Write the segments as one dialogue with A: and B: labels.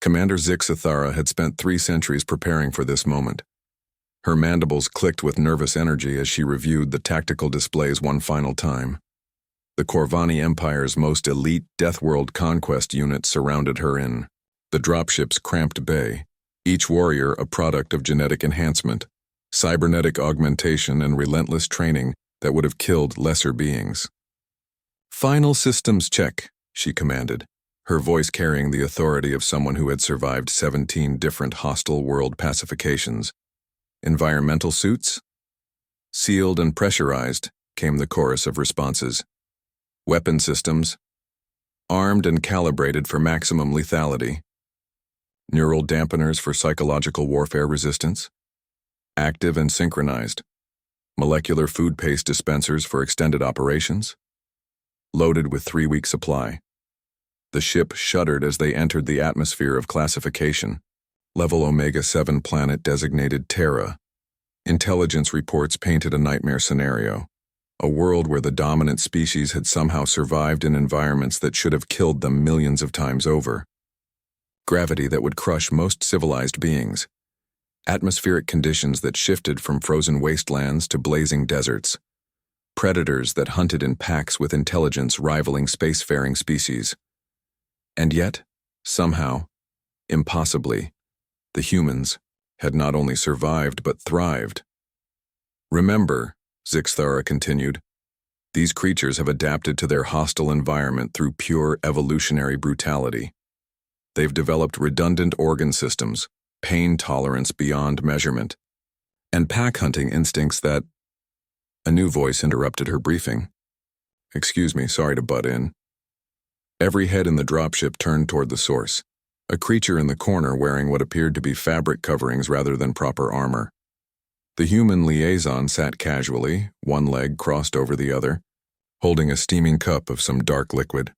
A: Commander Zixathara had spent 3 centuries preparing for this moment. Her mandibles clicked with nervous energy as she reviewed the tactical displays one final time. The Corvani Empire's most elite Deathworld conquest unit surrounded her in the dropship's cramped bay, each warrior a product of genetic enhancement, cybernetic augmentation, and relentless training that would have killed lesser beings. "Final systems check," she commanded, her voice carrying the authority of someone who had survived 17 different hostile world pacifications. "Environmental suits?" "Sealed and pressurized," came the chorus of responses. "Weapon systems?" "Armed and calibrated for maximum lethality." "Neural dampeners for psychological warfare resistance?" "Active and synchronized." "Molecular food paste dispensers for extended operations?" "Loaded with 3-week supply." The ship shuddered as they entered the atmosphere of classification. Level Omega-7 planet designated Terra. Intelligence reports painted a nightmare scenario. A world where the dominant species had somehow survived in environments that should have killed them millions of times over. Gravity that would crush most civilized beings. Atmospheric conditions that shifted from frozen wastelands to blazing deserts. Predators that hunted in packs with intelligence rivaling spacefaring species. And yet, somehow, impossibly, the humans had not only survived but thrived. "Remember," Zixathara continued, "these creatures have adapted to their hostile environment through pure evolutionary brutality. They've developed redundant organ systems, pain tolerance beyond measurement, and pack hunting instincts that—" A new voice interrupted her briefing. "Excuse me, sorry to butt in." Every head in the dropship turned toward the source, a creature in the corner wearing what appeared to be fabric coverings rather than proper armor. The human liaison sat casually, one leg crossed over the other, holding a steaming cup of some dark liquid.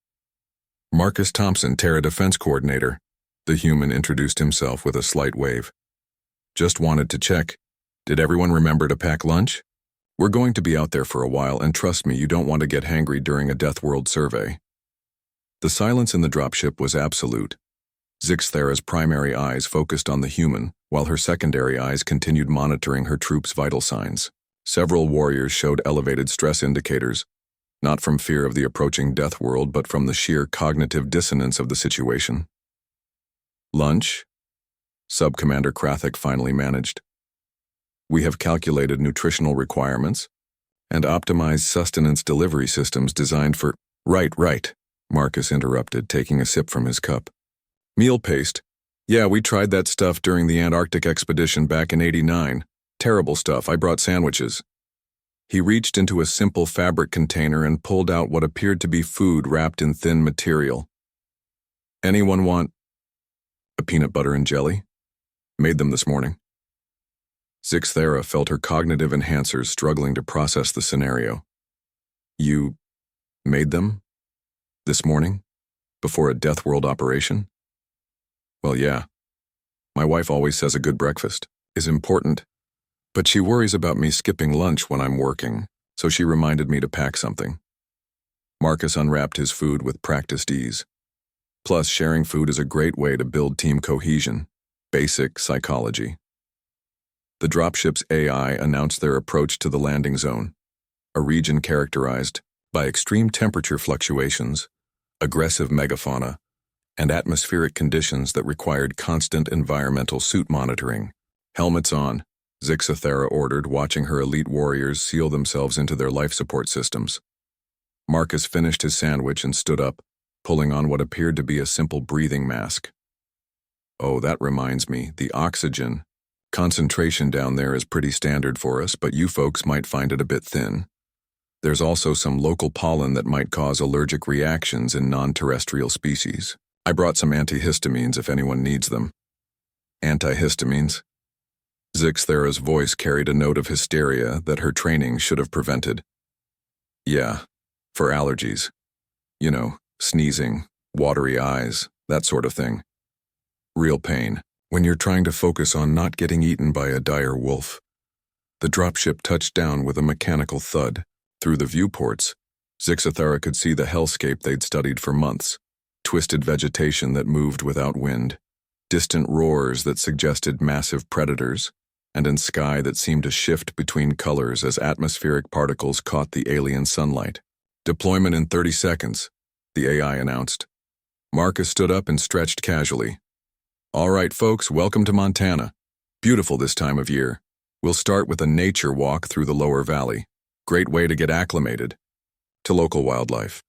A: "Marcus Thompson, Terra Defense Coordinator," the human introduced himself with a slight wave. "Just wanted to check. Did everyone remember to pack lunch? We're going to be out there for a while, and trust me, you don't want to get hangry during a Deathworld survey." The silence in the dropship was absolute. Zixathara's primary eyes focused on the human, while her secondary eyes continued monitoring her troops' vital signs. Several warriors showed elevated stress indicators, not from fear of the approaching Deathworld but from the sheer cognitive dissonance of the situation. "Lunch?" Sub-Commander Krathik finally managed. "We have calculated nutritional requirements and optimized sustenance delivery systems designed for—" Right, Marcus interrupted, taking a sip from his cup. "Meal paste. Yeah, we tried that stuff during the Antarctic expedition back in '89. Terrible stuff, I brought sandwiches." He reached into a simple fabric container and pulled out what appeared to be food wrapped in thin material. "Anyone want—" "A peanut butter and jelly? Made them this morning." Zixathara felt her cognitive enhancers struggling to process the scenario. "You made them? This morning? Before a Deathworld operation?" "Well, yeah. My wife always says a good breakfast is important, but she worries about me skipping lunch when I'm working, so she reminded me to pack something." Marcus unwrapped his food with practiced ease. Plus, sharing food is a great way to build team cohesion. Basic psychology. The dropship's AI announced their approach to the landing zone, a region characterized by extreme temperature fluctuations, aggressive megafauna, and atmospheric conditions that required constant environmental suit monitoring. "Helmets on," Zixathara ordered, watching her elite warriors seal themselves into their life support systems. Marcus finished his sandwich and stood up, pulling on what appeared to be a simple breathing mask. "Oh, that reminds me, the oxygen concentration down there is pretty standard for us, but you folks might find it a bit thin. There's also some local pollen that might cause allergic reactions in non-terrestrial species. I brought some antihistamines if anyone needs them." "Antihistamines?" Zixathara's voice carried a note of hysteria that her training should have prevented. "Yeah, for allergies. You know, sneezing, watery eyes, that sort of thing. Real pain, when you're trying to focus on not getting eaten by a dire wolf." The dropship touched down with a mechanical thud. Through the viewports, Zixathara could see the hellscape they'd studied for months, twisted vegetation that moved without wind, distant roars that suggested massive predators, and in sky that seemed to shift between colors as atmospheric particles caught the alien sunlight. Deployment in 30 seconds, the AI announced. Marcus stood up and stretched casually. All right, folks, welcome to Montana. Beautiful this time of year. We'll start with a nature walk through the lower valley. Great way to get acclimated to local wildlife.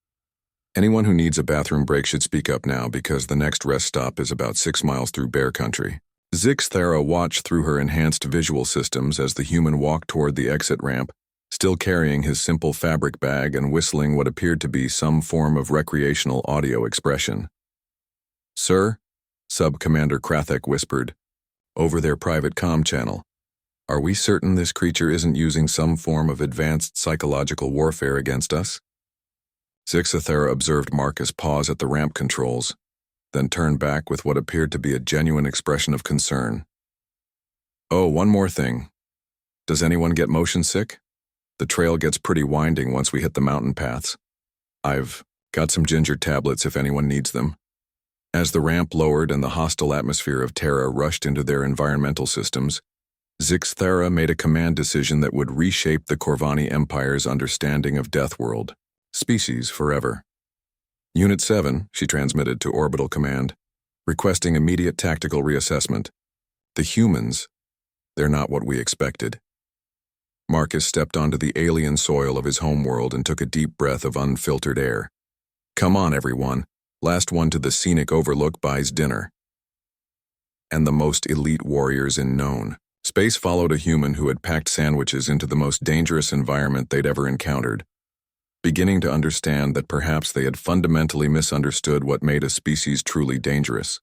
A: Anyone who needs a bathroom break should speak up now because the next rest stop is about 6 miles through bear country. Zixthera watched through her enhanced visual systems as the human walked toward the exit ramp, still carrying his simple fabric bag and whistling what appeared to be some form of recreational audio expression. Sir, Sub-Commander Krathek whispered, over their private comm channel. Are we certain this creature isn't using some form of advanced psychological warfare against us? Zixthera observed Marcus pause at the ramp controls, then turned back with what appeared to be a genuine expression of concern. Oh, one more thing. Does anyone get motion sick? The trail gets pretty winding once we hit the mountain paths. I've got some ginger tablets if anyone needs them. As the ramp lowered and the hostile atmosphere of Terra rushed into their environmental systems, Zixthera made a command decision that would reshape the Corvani Empire's understanding of Deathworld, species forever. Unit 7, she transmitted to Orbital Command, requesting immediate tactical reassessment. The humans, they're not what we expected. Marcus stepped onto the alien soil of his homeworld and took a deep breath of unfiltered air. Come on, everyone. Last one to the scenic overlook buys dinner. And the most elite warriors in known. Space followed a human who had packed sandwiches into the most dangerous environment they'd ever encountered, beginning to understand that perhaps they had fundamentally misunderstood what made a species truly dangerous.